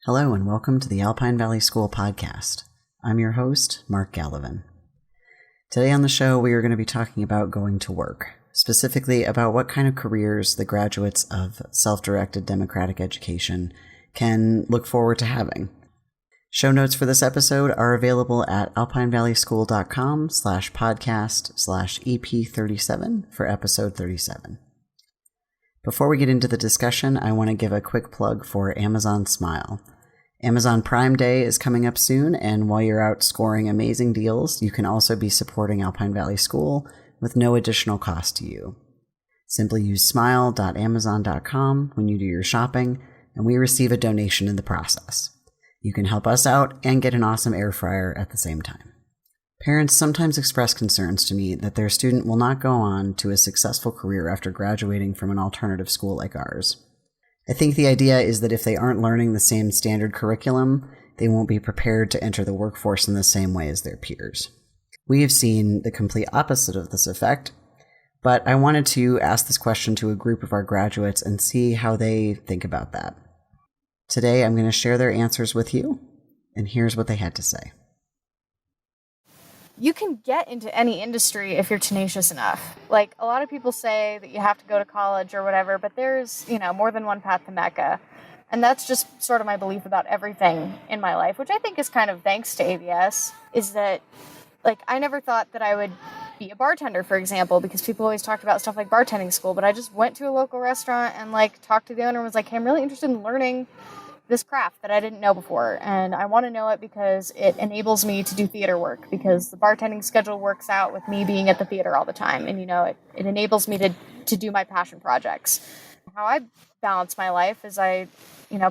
Hello and welcome to the Alpine Valley School podcast. I'm your host, Mark Gallivan. Today on the show, we are going to be talking about going to work, specifically about what kind of careers the graduates of self-directed democratic education can look forward to having. Show notes for this episode are available at alpinevalleySchool.com/podcast/EP37 for episode 37. Before we get into the discussion, I want to give a quick plug for Amazon Smile. Amazon Prime Day is coming up soon, and while you're out scoring amazing deals, you can also be supporting Alpine Valley School with no additional cost to you. Simply use smile.amazon.com when you do your shopping, and we receive a donation in the process. You can help us out and get an awesome air fryer at the same time. Parents sometimes express concerns to me that their student will not go on to a successful career after graduating from an alternative school like ours. I think the idea is that if they aren't learning the same standard curriculum, they won't be prepared to enter the workforce in the same way as their peers. We have seen the complete opposite of this effect, but I wanted to ask this question to a group of our graduates and see how they think about that. Today, I'm going to share their answers with you, and here's what they had to say. You can get into any industry if you're tenacious enough. Like, a lot of people say that you have to go to college or whatever, but there's, more than one path to Mecca. And that's just sort of my belief about everything in my life, which I think is kind of thanks to AVS, is that, I never thought that I would be a bartender, for example, because people always talked about stuff like bartending school, but I just went to a local restaurant and, talked to the owner and was like, hey, I'm really interested in learning this craft that I didn't know before, and I want to know it because it enables me to do theater work, because the bartending schedule works out with me being at the theater all the time, and it enables me to do my passion projects. How I balance my life is I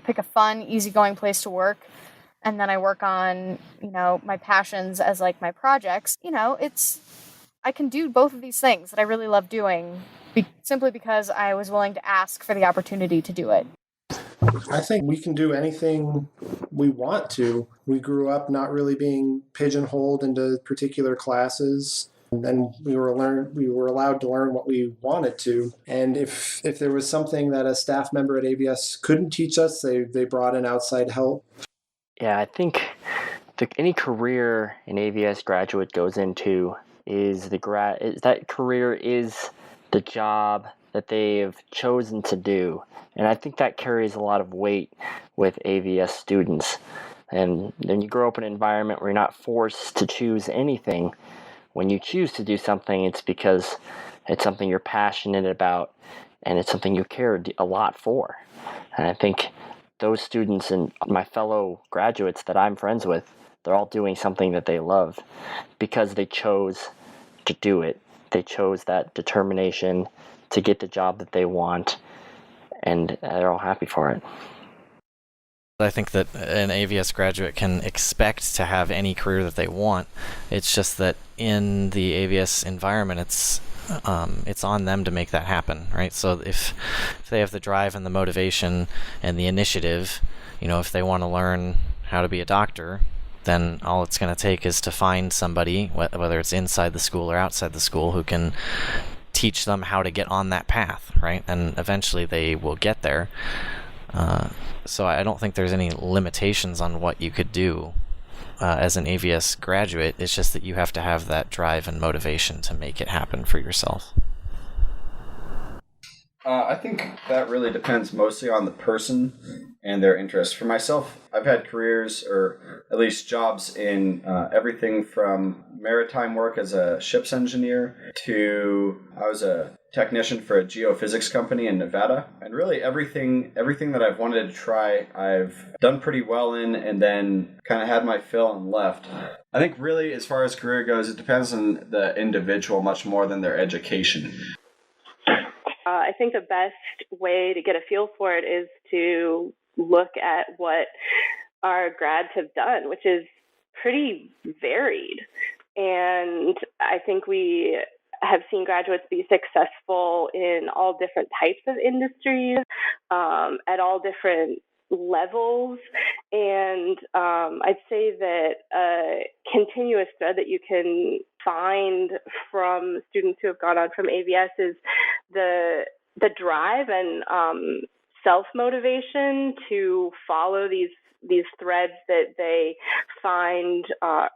pick a fun, easygoing place to work, and then I work on my passions as my projects. I can do both of these things that I really love doing simply because I was willing to ask for the opportunity to do it. I think we can do anything we want to. We grew up not really being pigeonholed into particular classes, and then we were allowed to learn what we wanted to. And if there was something that a staff member at AVS couldn't teach us, they brought in outside help. Yeah, I think any career an AVS graduate goes into is that career is the job that they've chosen to do. And I think that carries a lot of weight with AVS students. And then you grow up in an environment where you're not forced to choose anything. When you choose to do something, it's because it's something you're passionate about and it's something you care a lot for. And I think those students and my fellow graduates that I'm friends with, they're all doing something that they love because they chose to do it. They chose that determination to get the job that they want, and they're all happy for it. I think that an AVS graduate can expect to have any career that they want. It's just that in the AVS environment, it's on them to make that happen, right? So if they have the drive and the motivation and the initiative, if they want to learn how to be a doctor, then all it's going to take is to find somebody, whether it's inside the school or outside the school, who can teach them how to get on that path, right? And eventually they will get there. So I don't think there's any limitations on what you could do as an AVS graduate. It's just that you have to have that drive and motivation to make it happen for yourself. I think that really depends mostly on the person and their interests. For myself, I've had careers, or at least jobs, in everything from maritime work as a ship's engineer to I was a technician for a geophysics company in Nevada. And really everything that I've wanted to try, I've done pretty well in, and then kind of had my fill and left. I think really, as far as career goes, it depends on the individual much more than their education. I think the best way to get a feel for it is to look at what our grads have done, which is pretty varied. And I think we have seen graduates be successful in all different types of industries, at all different levels. And I'd say that a continuous thread that you can find from students who have gone on from AVS is the drive and self-motivation to follow these threads that they find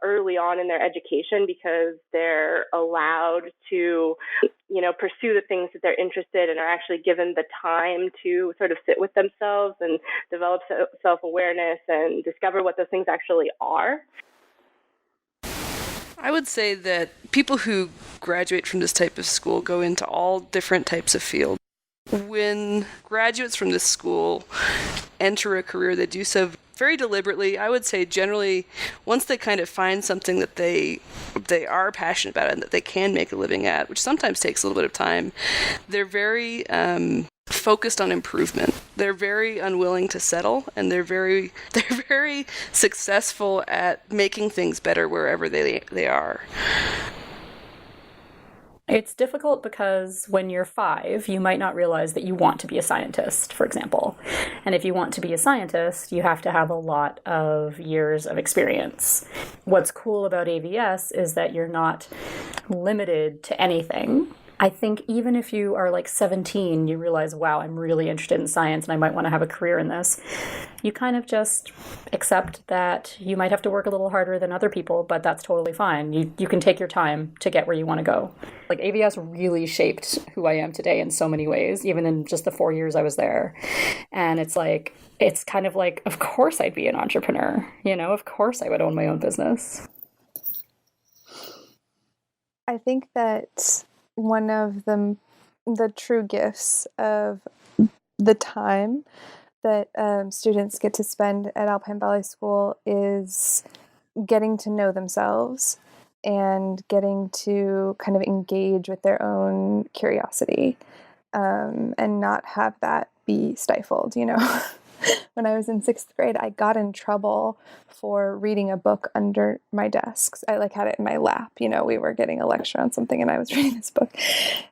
early on in their education, because they're allowed to, pursue the things that they're interested in, are actually given the time to sort of sit with themselves and develop self-awareness and discover what those things actually are. I would say that people who graduate from this type of school go into all different types of fields. When graduates from this school enter a career, they do so very deliberately. I would say generally, once they kind of find something that they are passionate about and that they can make a living at, which sometimes takes a little bit of time, they're very focused on improvement. They're very unwilling to settle, and they're very successful at making things better wherever they are. It's difficult because when you're 5, you might not realize that you want to be a scientist, for example. And if you want to be a scientist, you have to have a lot of years of experience. What's cool about AVS is that you're not limited to anything. I think even if you are like 17, you realize, wow, I'm really interested in science and I might want to have a career in this. You kind of just accept that you might have to work a little harder than other people, but that's totally fine. You can take your time to get where you want to go. Like AVS really shaped who I am today in so many ways, even in just the 4 years I was there. And it's kind of like, of course I'd be an entrepreneur, of course I would own my own business. I think that one of the true gifts of the time that students get to spend at Alpine Valley School is getting to know themselves and getting to kind of engage with their own curiosity, and not have that be stifled, When I was in 6th grade, I got in trouble for reading a book under my desks. I had it in my lap. We were getting a lecture on something and I was reading this book.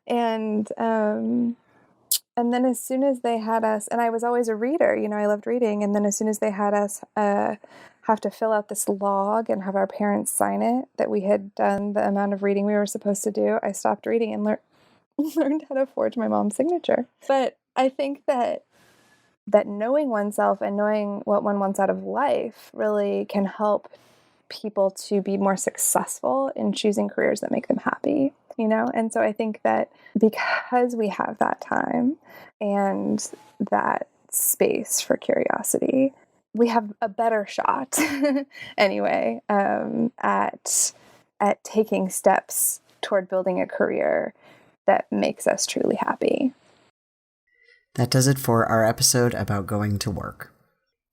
And then as soon as they had us, and I was always a reader, I loved reading. And then as soon as they had us have to fill out this log and have our parents sign it, that we had done the amount of reading we were supposed to do, I stopped reading and learned how to forge my mom's signature. But I think that knowing oneself and knowing what one wants out of life really can help people to be more successful in choosing careers that make them happy, And so I think that because we have that time and that space for curiosity, we have a better shot anyway at taking steps toward building a career that makes us truly happy. That does it for our episode about going to work.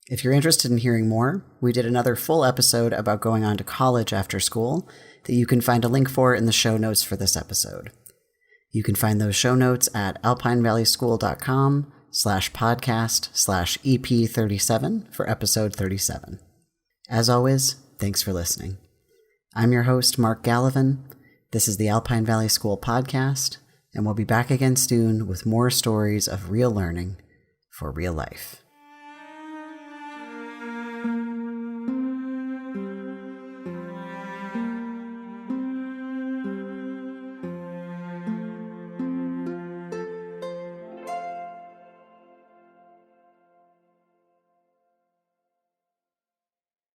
If you're interested in hearing more, we did another full episode about going on to college after school that you can find a link for in the show notes for this episode. You can find those show notes at alpinevalleySchool.com/podcast/EP37 for episode 37. As always, thanks for listening. I'm your host, Mark Gallivan. This is the Alpine Valley School podcast, and we'll be back again soon with more stories of real learning for real life.